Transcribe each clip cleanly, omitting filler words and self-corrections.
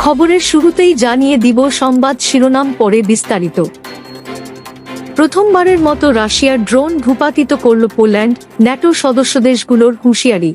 খবরের শুরুতেই জানিয়ে দিব সংবাদ শিরোনাম, পরে বিস্তারিত। প্রথমবারের মতো রাশিয়ার ড্রোন ভূপাতিত করল পোল্যান্ড, ন্যাটো সদস্য দেশগুলোর হুঁশিয়ারি।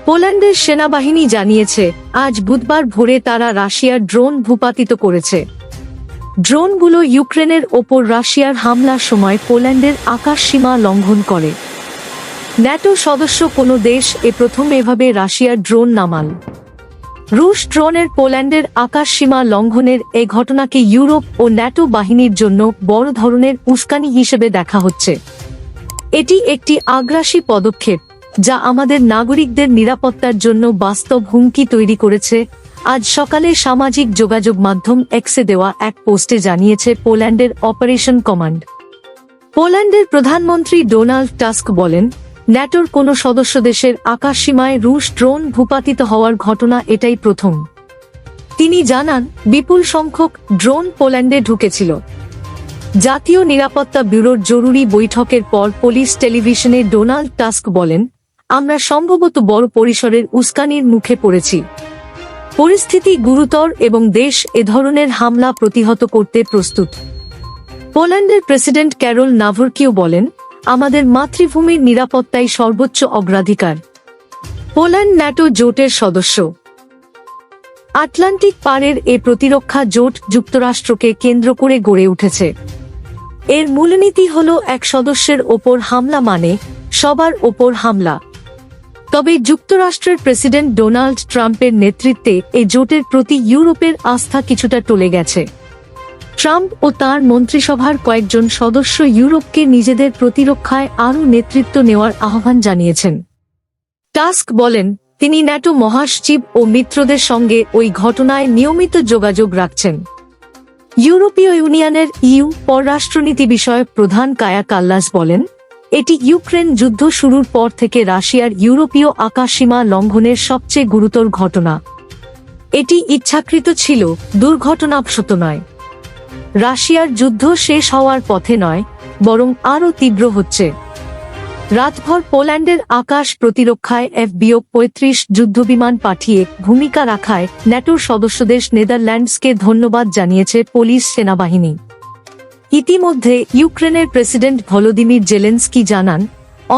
পোল্যান্ডের সেনাবাহিনী জানিয়েছে আজ বুধবার ভোরে তারা রাশিয়ার ড্রোন ভূপাতিত করেছে। ড্রোনগুলো ইউক্রেনের ওপর রাশিয়ার হামলার সময় পোল্যান্ডের আকাশসীমা লঙ্ঘন করে। ন্যাটো সদস্য কোনো দেশ প্রথম এভাবে রাশিয়ার ড্রোন নামাল। রুশ ড্রোনের পোল্যান্ডের আকাশসীমা লঙ্ঘনের এ ঘটনাকে ইউরোপ ও ন্যাটো বাহিনীর জন্য বড় ধরনের উস্কানি হিসেবে দেখা হচ্ছে। এটি একটি আগ্রাসী পদক্ষেপ যা আমাদের নাগরিকদের নিরাপত্তার জন্য বাস্তব হুমকি তৈরি করেছে, আজ সকালে সামাজিক যোগাযোগ মাধ্যম এক্সে দেওয়া এক পোস্টে জানিয়েছে পোল্যান্ডের অপারেশন কমান্ড। পোল্যান্ডের প্রধানমন্ত্রী ডোনাল্ড টাস্ক বলেন, ন্যাটোর কোনো সদস্য দেশের আকাশসীমায় রুশ ড্রোন ভূপাতিত হওয়ার ঘটনা এটাই প্রথম। তিনি জানান, বিপুল সংখ্যক ড্রোন পোল্যান্ডে ঢুকেছিল। জাতীয় নিরাপত্তা ব্যুরোর জরুরি বৈঠকের পর পুলিশ টেলিভিশনে ডোনাল্ড টাস্ক বলেন, আমরা সম্ভবত বড় পরিসরের উস্কানির মুখে পড়েছি। পরিস্থিতি গুরুতর এবং দেশ এ ধরনের হামলা প্রতিহত করতে প্রস্তুত। পোল্যান্ডের প্রেসিডেন্ট ক্যারল নাভরকিও বলেন, আমাদের মাতৃভূমির নিরাপত্তাই সর্বোচ্চ অগ্রাধিকার। পোল্যান্ড ন্যাটো জোটের সদস্য। আটলান্টিক পারের এ প্রতিরক্ষা জোট যুক্তরাষ্ট্রকে কেন্দ্র করে গড়ে উঠেছে। এর মূলনীতি হল এক সদস্যের ওপর হামলা মানে সবার ওপর হামলা। তবে যুক্তরাষ্ট্রের প্রেসিডেন্ট ডোনাল্ড ট্রাম্পের নেতৃত্বে এই জোটের প্রতি ইউরোপের আস্থা কিছুটা টলে গেছে। ট্রাম্প ও তাঁর মন্ত্রিসভার কয়েকজন সদস্য ইউরোপকে নিজেদের প্রতিরক্ষায় আরও নেতৃত্ব নেওয়ার আহ্বান জানিয়েছেন। টাস্ক বলেন, তিনি ন্যাটো মহাসচিব ও মিত্রদের সঙ্গে ওই ঘটনায় নিয়মিত যোগাযোগ রাখছেন। ইউরোপীয় ইউনিয়নের পররাষ্ট্রনীতি বিষয়ক প্রধান কায়া কাল্লাস বলেন, এটি ইউক্রেন যুদ্ধ শুরুর পর থেকে রাশিয়ার ইউরোপীয় আকাশসীমা লঙ্ঘনের সবচেয়ে গুরুতর ঘটনা। এটি ইচ্ছাকৃত ছিল, দুর্ঘটনাবশত নয়। রাশিয়ার যুদ্ধ শেষ হওয়ার পথে নয়, বরং আরও তীব্র হচ্ছে। রাতভর পোল্যান্ডের আকাশ প্রতিরক্ষায় F-35 যুদ্ধবিমান পাঠিয়ে ভূমিকা রাখায় ন্যাটোর সদস্যদেশ নেদারল্যান্ডসকে ধন্যবাদ জানিয়েছে পুলিশ সেনাবাহিনী। ইতিমধ্যে ইউক্রেনের প্রেসিডেন্ট ভলোদিমির জেলেনস্কি জানান,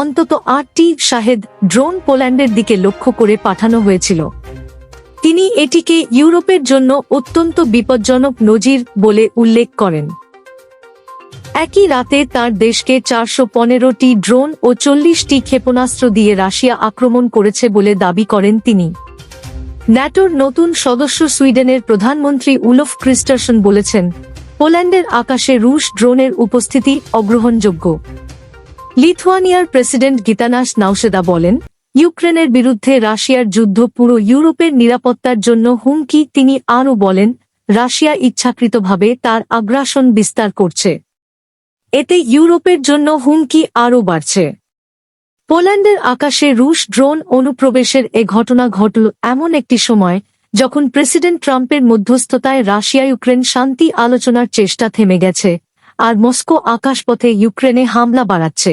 অন্তত 8টি শাহেদ ড্রোন পোল্যান্ডের দিকে লক্ষ্য করে পাঠানো হয়েছিল। তিনি এটিকে ইউরোপের জন্য অত্যন্ত বিপজ্জনক নজির বলে উল্লেখ করেন। একই রাতে তার দেশকে 415টি ড্রোন ও 40টি ক্ষেপণাস্ত্র দিয়ে রাশিয়া আক্রমণ করেছে বলে দাবি করেন তিনি। ন্যাটোর নতুন সদস্য সুইডেনের প্রধানমন্ত্রী উলফ ক্রিস্টারসন বলেছেন, পোল্যান্ডের আকাশে রুশ ড্রোনের উপস্থিতি অগ্রহণযোগ্য। লিথুয়ানিয়ার প্রেসিডেন্ট গিতানাস নাউসেদা বলেন, ইউক্রেনের বিরুদ্ধে রাশিয়ার যুদ্ধ পুরো ইউরোপের নিরাপত্তার জন্য হুমকি। তিনি আরও বলেন, রাশিয়া ইচ্ছাকৃতভাবে তার আগ্রাসন বিস্তার করছে। এতে ইউরোপের জন্য হুমকি আরও বাড়ছে। পোল্যান্ডের আকাশে রুশ ড্রোন অনুপ্রবেশের এ ঘটনা ঘটল এমন একটি সময় যখন প্রেসিডেন্ট ট্রাম্পের মধ্যস্থতায় রাশিয়া ইউক্রেন শান্তি আলোচনার চেষ্টা থেমে গেছে, আর মস্কো আকাশপথে ইউক্রেনে হামলা বাড়াচ্ছে।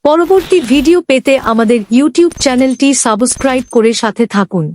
পরবর্তী ভিডিও পেতে আমাদের ইউটিউব চ্যানেলটি সাবস্ক্রাইব করে সাথে থাকুন।